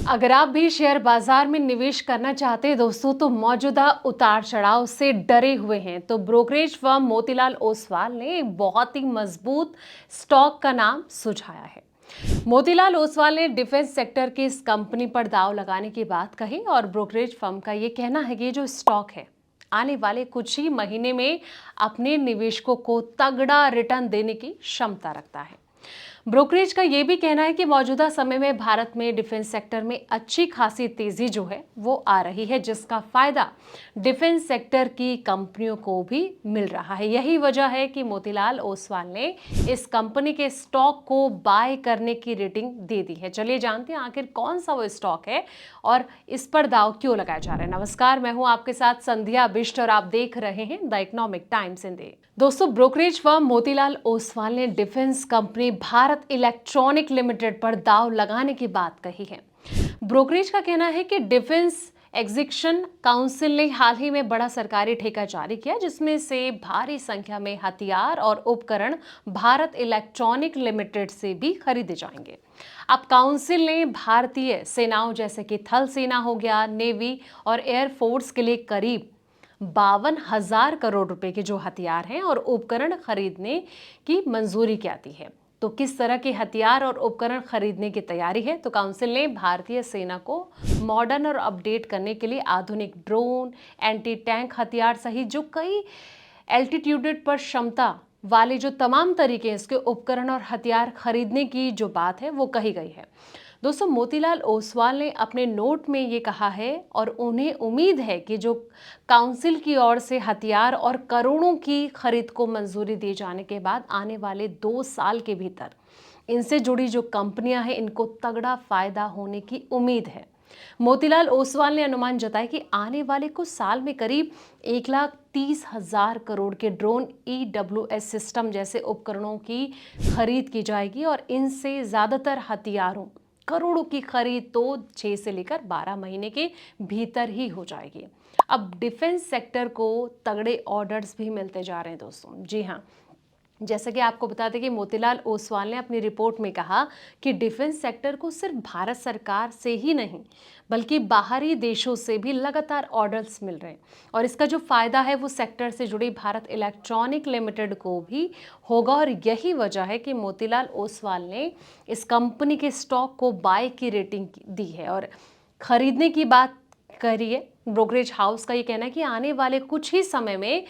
अगर आप भी शेयर बाजार में निवेश करना चाहते हैं दोस्तों, तो मौजूदा उतार चढ़ाव से डरे हुए हैं, तो ब्रोकरेज फर्म मोतीलाल ओसवाल ने एक बहुत ही मजबूत स्टॉक का नाम सुझाया है। मोतीलाल ओसवाल ने डिफेंस सेक्टर की इस कंपनी पर दांव लगाने की बात कही और ब्रोकरेज फर्म का ये कहना है कि ये जो स्टॉक है आने वाले कुछ ही महीने में अपने निवेशकों को तगड़ा रिटर्न देने की क्षमता रखता है। ब्रोकरेज का यह भी कहना है कि मौजूदा समय में भारत में डिफेंस सेक्टर में अच्छी खासी तेजी जो है वो आ रही है, जिसका फायदा डिफेंस सेक्टर की कंपनियों को भी मिल रहा है। यही वजह है कि मोतीलाल ओसवाल ने इस कंपनी के स्टॉक को बाय करने की रेटिंग दे दी है। चलिए जानते हैं आखिर कौन सा वो स्टॉक है और इस पर दांव क्यों लगाया जा रहा है। नमस्कार, मैं हूं आपके साथ संध्या बिष्ट और आप देख रहे हैं द इकोनॉमिक टाइम्स हिंदी। दोस्तों, ब्रोकरेज फर्म मोतीलाल ओसवाल ने defence company Bharat electronic limited पर दांव लगाने की बात कही है। ब्रोकरेज का कहना है कि डिफेंस एग्जीक्यूशन काउंसिल ने हाल ही में बड़ा सरकारी ठेका जारी किया, जिसमें से भारी संख्या में हथियार और उपकरण भारत इलेक्ट्रॉनिक लिमिटेड से भी खरीदे जाएंगे। अब काउंसिल ने भारतीय सेनाओं जैसे कि थल सेना हो गया, नेवी और एयरफोर्स के लिए करीब 52,000 करोड़ रुपए के जो हथियार हैं और उपकरण खरीदने की मंजूरी क्या दी है। तो किस तरह के हथियार और उपकरण खरीदने की तैयारी है? तो काउंसिल ने भारतीय सेना को मॉडर्न और अपडेट करने के लिए आधुनिक ड्रोन, एंटी टैंक हथियार सहित जो कई एल्टीट्यूडेड पर क्षमता वाले जो तमाम तरीके हैं इसके उपकरण और हथियार खरीदने की जो बात है वो कही गई है। दोस्तों, मोतीलाल ओसवाल ने अपने नोट में ये कहा है और उन्हें उम्मीद है कि जो काउंसिल की ओर से हथियार और करोड़ों की खरीद को मंजूरी दिए जाने के बाद आने वाले 2 साल के भीतर इनसे जुड़ी जो कंपनियां हैं इनको तगड़ा फायदा होने की उम्मीद है। मोतीलाल ओसवाल ने अनुमान जताया कि आने वाले कुछ साल में करीब 1,30,000 करोड़ के ड्रोन EWS सिस्टम जैसे उपकरणों की खरीद की जाएगी और इनसे ज्यादातर हथियारों करोड़ों की खरीद तो 6 से लेकर 12 महीने के भीतर ही हो जाएगी। अब डिफेंस सेक्टर को तगड़े ऑर्डर्स भी मिलते जा रहे हैं दोस्तों। जी हाँ, जैसा कि आपको बता दें कि मोतीलाल ओसवाल ने अपनी रिपोर्ट में कहा कि डिफेंस सेक्टर को सिर्फ भारत सरकार से ही नहीं बल्कि बाहरी देशों से भी लगातार ऑर्डर्स मिल रहे हैं और इसका जो फायदा है वो सेक्टर से जुड़ी भारत इलेक्ट्रॉनिक लिमिटेड को भी होगा और यही वजह है कि मोतीलाल ओसवाल ने इस कंपनी के स्टॉक को बाय की रेटिंग दी है और खरीदने की बात करिए। ब्रोकरेज हाउस का ये कहना है कि आने वाले कुछ ही समय में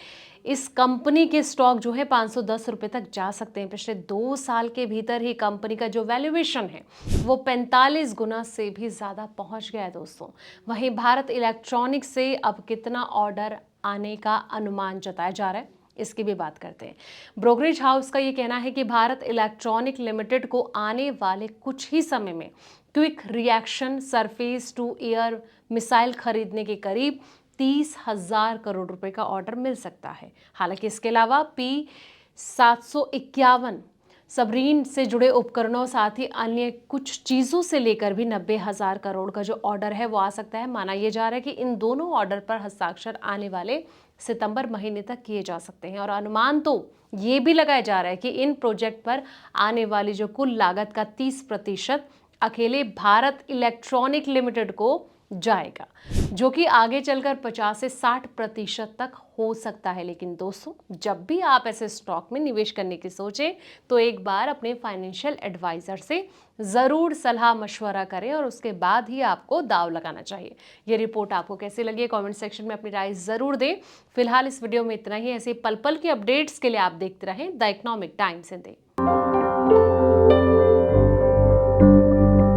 इस कंपनी के स्टॉक जो है 510 रुपए तक जा सकते हैं। पिछले 2 साल के भीतर ही कंपनी का जो वैल्यूएशन है वो 45 गुना से भी ज्यादा पहुंच गया है दोस्तों। वहीं भारत इलेक्ट्रॉनिक्स से अब कितना ऑर्डर आने का अनुमान जताया जा रहा है, इसकी भी बात करते हैं। ब्रोकरेज हाउस का ये कहना है कि भारत इलेक्ट्रॉनिक लिमिटेड को आने वाले कुछ ही समय में quick reaction surface to air missile खरीदने के करीब 30,000 करोड़ रुपए का ऑर्डर मिल सकता है। हालांकि इसके अलावा P-751 सबरीन से जुड़े उपकरणों साथ ही अन्य कुछ चीजों से लेकर भी 90,000 करोड़ का जो ऑर्डर है वो आ सकता है। माना यह जा रहा है कि इन दोनों ऑर्डर पर हस्ताक्षर आने वाले सितंबर महीने तक किए जा सकते हैं और अनुमान तो ये भी लगाया जा रहा है कि इन प्रोजेक्ट पर आने वाली जो कुल लागत का 30% अकेले भारत इलेक्ट्रॉनिक लिमिटेड को जाएगा, जो कि आगे चलकर 50 से 60% तक हो सकता है। लेकिन दोस्तों, जब भी आप ऐसे स्टॉक में निवेश करने की सोचें तो एक बार अपने फाइनेंशियल एडवाइजर से जरूर सलाह मशवरा करें और उसके बाद ही आपको दांव लगाना चाहिए। ये रिपोर्ट आपको कैसी लगी कमेंट सेक्शन में अपनी राय जरूर दें। फिलहाल इस वीडियो में इतना ही। ऐसे पल पल की अपडेट्स के लिए आप देखते रहें द इकोनॉमिक टाइम्स हिंदी।